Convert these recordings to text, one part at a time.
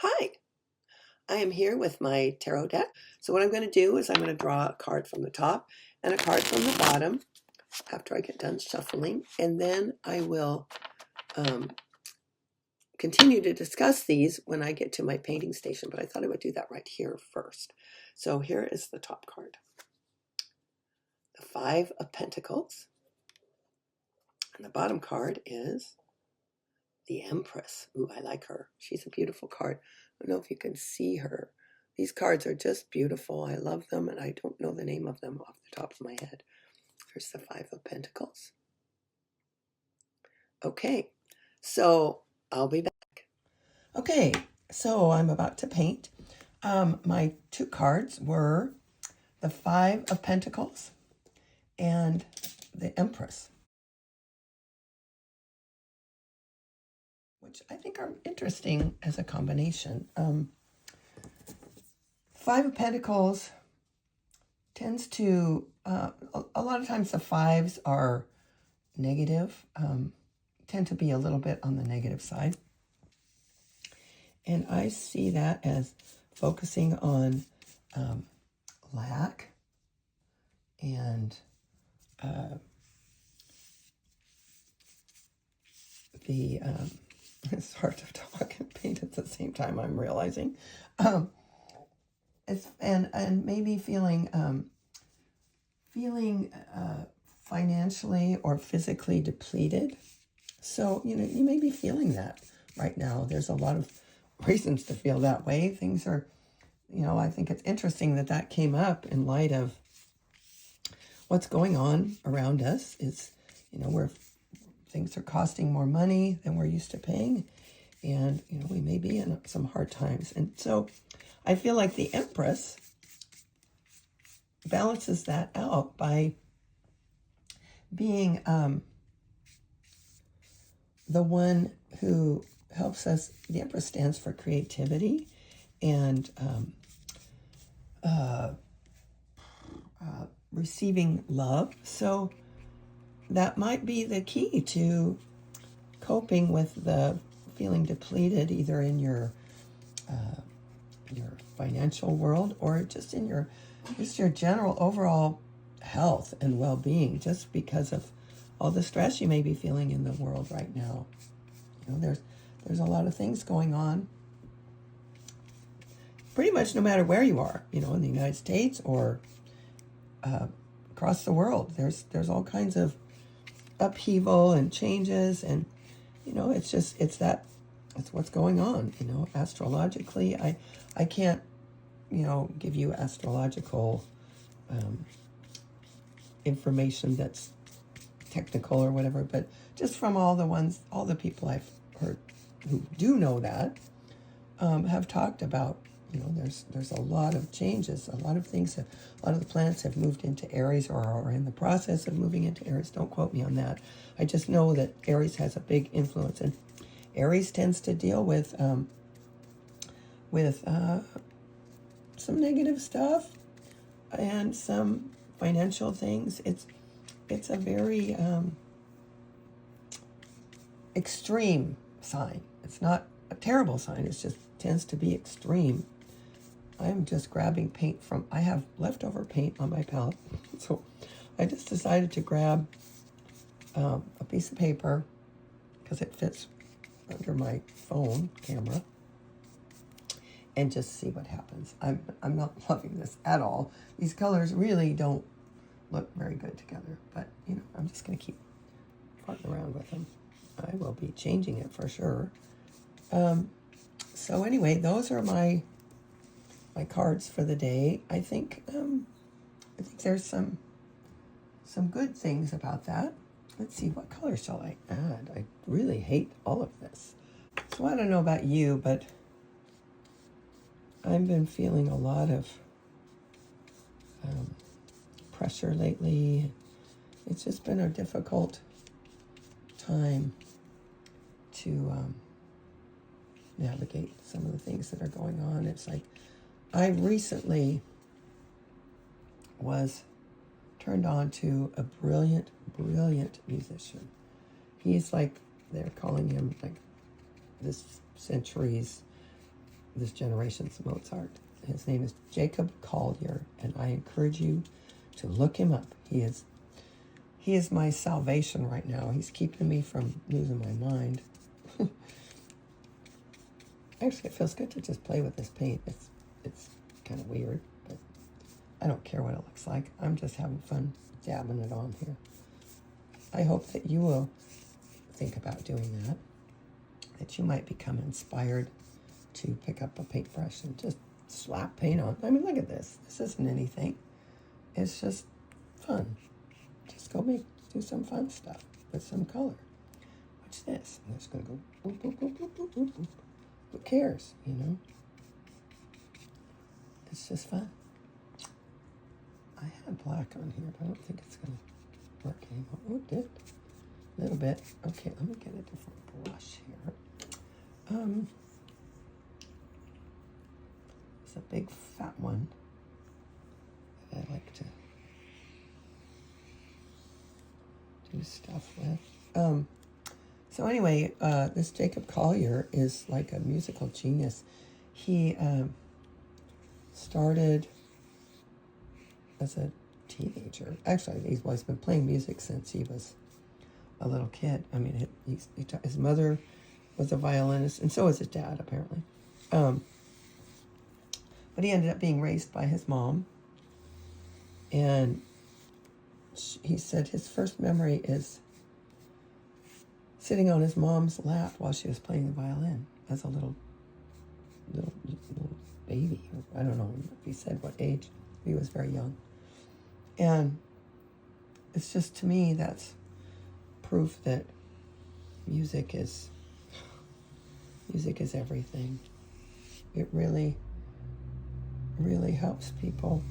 Hi, I am here with my tarot deck. So what I'm going to do is I'm going to draw a card from the top and a card from the bottom after I get done shuffling. And then I will um, continue to discuss these when I get to my painting station. But I thought I would do that right here first. So here is the top card. The Five of Pentacles. And the bottom card is the Empress. Ooh, I like her. She's a beautiful card. I don't know if you can see her. These cards are just beautiful. I love them, and I don't know the name of them off the top of my head. There's the Five of Pentacles. Okay, so I'll be back. Okay, so I'm about to paint. My two cards were the Five of Pentacles and the Empress, which I think are interesting as a combination. Five of Pentacles tends to, a lot of times the fives are negative, tend to be a little bit on the negative side. And I see that as focusing on lack and it's hard to talk and paint at the same time, I'm realizing. And maybe feeling financially or physically depleted. So, you may be feeling that right now. There's a lot of reasons to feel that way. Things are, I think it's interesting that that came up in light of what's going on around us. Is, where things are costing more money than we're used to paying. And, we may be in some hard times. And so I feel like the Empress balances that out by being the one who helps us. The Empress stands for creativity and receiving love. So that might be the key to coping with the feeling depleted, either in your financial world or just in your general overall health and well-being, just because of all the stress you may be feeling in the world right now. There's a lot of things going on pretty much no matter where you are, in the United States or across the world. There's all kinds of upheaval and changes, and it's what's going on. Astrologically, I can't give you astrological information that's technical or whatever, but just from all the people I've heard who do know that have talked about, there's a lot of changes, a lot of the planets have moved into Aries or are in the process of moving into Aries. Don't quote me on that. I just know that Aries has a big influence, and Aries tends to deal with some negative stuff and some financial things. It's a very extreme sign. It's not a terrible sign. It just tends to be extreme. I'm just grabbing paint I have leftover paint on my palette. So I just decided to grab a piece of paper because it fits under my phone camera and just see what happens. I'm not loving this at all. These colors really don't look very good together, but I'm just going to keep farting around with them. I will be changing it for sure. So anyway, those are my cards for the day. I think there's some good things about that. Let's see, what color shall I add? I really hate all of this. So I don't know about you, but I've been feeling a lot of pressure lately. It's just been a difficult time to navigate some of the things that are going on. It's like I recently was turned on to a brilliant musician. He's like, they're calling him like this century's this generation's Mozart. His name is Jacob Collier, and I encourage you to look him up. He is my salvation right now. He's keeping me from losing my mind. Actually, it feels good to just play with this paint. It's kind of weird, but I don't care what it looks like. I'm just having fun dabbing it on here. I hope that you will think about doing that you might become inspired to pick up a paintbrush and just slap paint on. I mean, look at this. This isn't anything. It's just fun. Just go do some fun stuff with some color. Watch this. I'm just going to go boop, boop, boop, boop, boop, boop, boop. Who cares, you know? It's just fun. I had black on here, but I don't think it's going to work anymore. Oh, it did. A little bit. Okay, let me get a different brush here. It's a big fat one that I like to do stuff with. So anyway, this Jacob Collier is like a musical genius. He started as a teenager. Actually, he's been playing music since he was a little kid. I mean, his mother was a violinist, and so was his dad, apparently. But he ended up being raised by his mom. And he said his first memory is sitting on his mom's lap while she was playing the violin as a little baby. I don't know if he said what age. He was very young. And it's just, to me, that's proof that music is everything. It really, really helps people.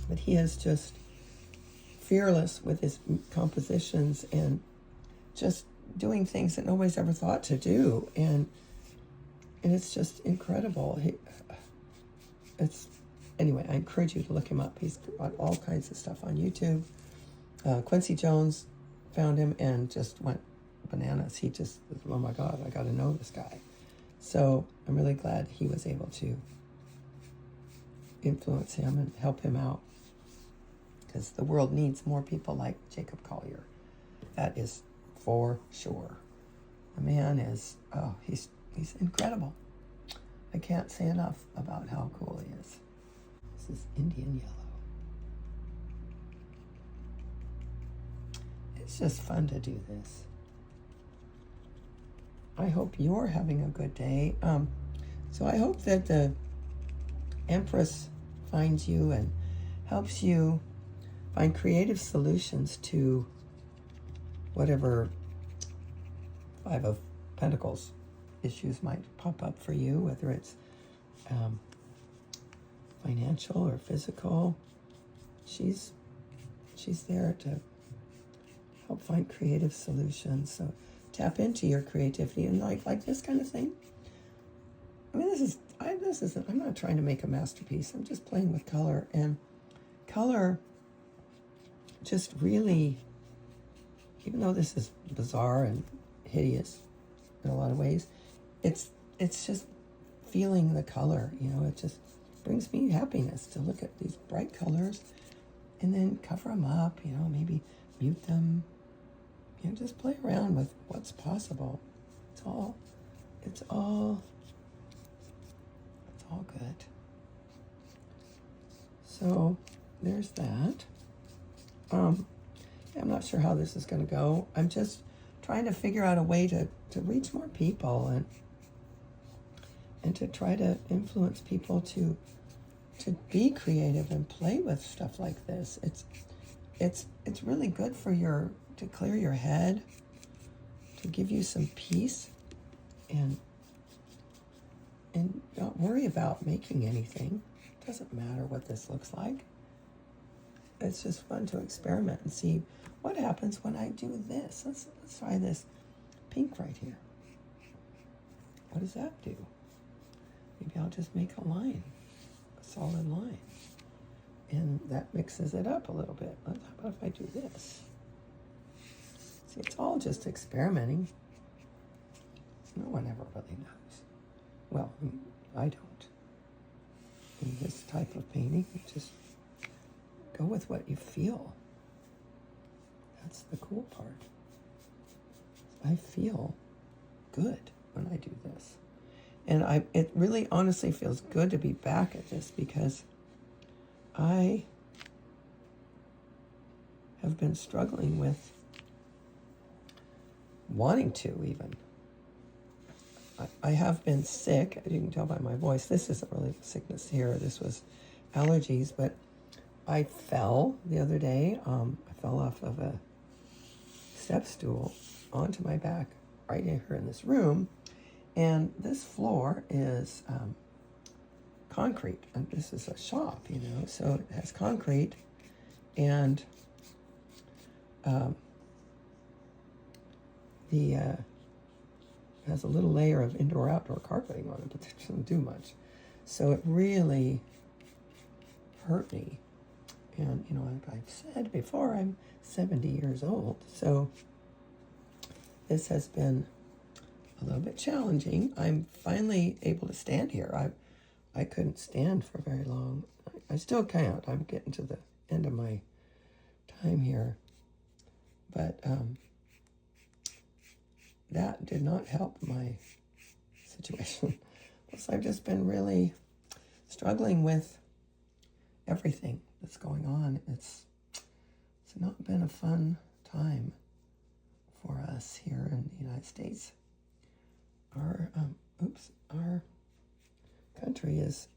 But he is just fearless with his compositions and just doing things that nobody's ever thought to do. And it's just incredible. Anyway, I encourage you to look him up. He's got all kinds of stuff on YouTube. Quincy Jones found him and just went bananas. He just, oh my God, I got to know this guy. So I'm really glad he was able to influence him and help him out, because the world needs more people like Jacob Collier. That is for sure. The man is, he's incredible. I can't say enough about how cool he is. This is Indian Yellow. It's just fun to do this. I hope you're having a good day. So I hope that the Empress finds you and helps you find creative solutions to whatever Five of Pentacles issues might pop up for you, whether it's financial or physical. She's there to help find creative solutions. So tap into your creativity and like this kind of thing. I mean, I'm not trying to make a masterpiece. I'm just playing with color, and color just really, even though this is bizarre and hideous in a lot of ways, it's just feeling the color, it just brings me happiness to look at these bright colors and then cover them up, maybe mute them, just play around with what's possible. It's all good. So there's that. I'm not sure how this is going to go. I'm just trying to figure out a way to reach more people and to try to influence people to be creative and play with stuff like this. It's really good to clear your head, to give you some peace, and not worry about making anything. It doesn't matter what this looks like. It's just fun to experiment and see what happens when I do this. Let's try this pink right here. What does that do? Maybe I'll just make a line, a solid line. And that mixes it up a little bit. How about if I do this? See, it's all just experimenting. No one ever really knows. well, I don't. In this type of painting, you just go with what you feel. That's the cool part. I feel good when I do this. And it really honestly feels good to be back at this because I have been struggling with wanting to even. I have been sick, as you can tell by my voice. This isn't really sickness here. This was allergies, but I fell the other day. I fell off of a step stool onto my back right here in this room. And this floor is concrete. And this is a shop, you know, so it has concrete and has a little layer of indoor-outdoor carpeting on it, but it doesn't do much. So it really hurt me. And, you know, like I've said before, I'm 70 years old. So this has been a little bit challenging. I'm finally able to stand here. I couldn't stand for very long. I still can't. I'm getting to the end of my time here. But that did not help my situation. Plus, I've just been really struggling with everything that's going on. It's not been a fun time for us here in the United States. Our country is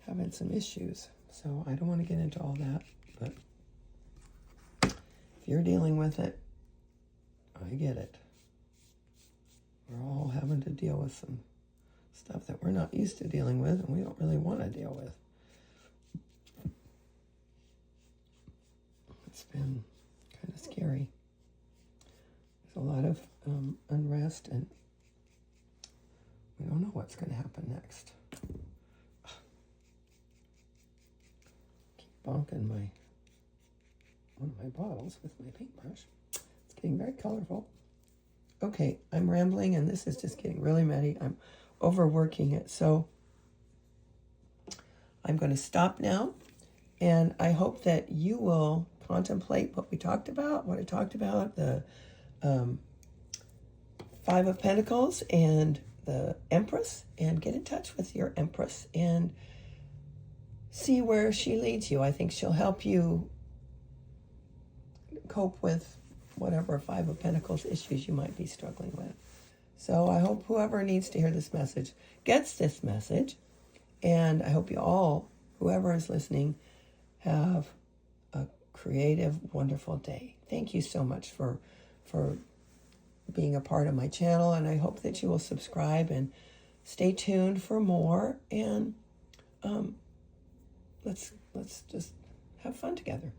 having some issues, so I don't want to get into all that, but if you're dealing with it, I get it. We're all having to deal with some stuff that we're not used to dealing with and we don't really want to deal with. It's been kind of scary. There's a lot of unrest and we don't know what's going to happen next. Keep bonking one of my bottles with my paintbrush. It's getting very colorful. Okay, I'm rambling and this is just getting really messy. I'm overworking it. So I'm going to stop now. And I hope that you will contemplate what I talked about, the Five of Pentacles and the Empress, and get in touch with your Empress and see where she leads you. I think she'll help you cope with whatever Five of Pentacles issues you might be struggling with. So I hope whoever needs to hear this message gets this message. And I hope you all, whoever is listening, have a creative, wonderful day. Thank you so much for being a part of my channel. And I hope that you will subscribe and stay tuned for more. And let's just have fun together.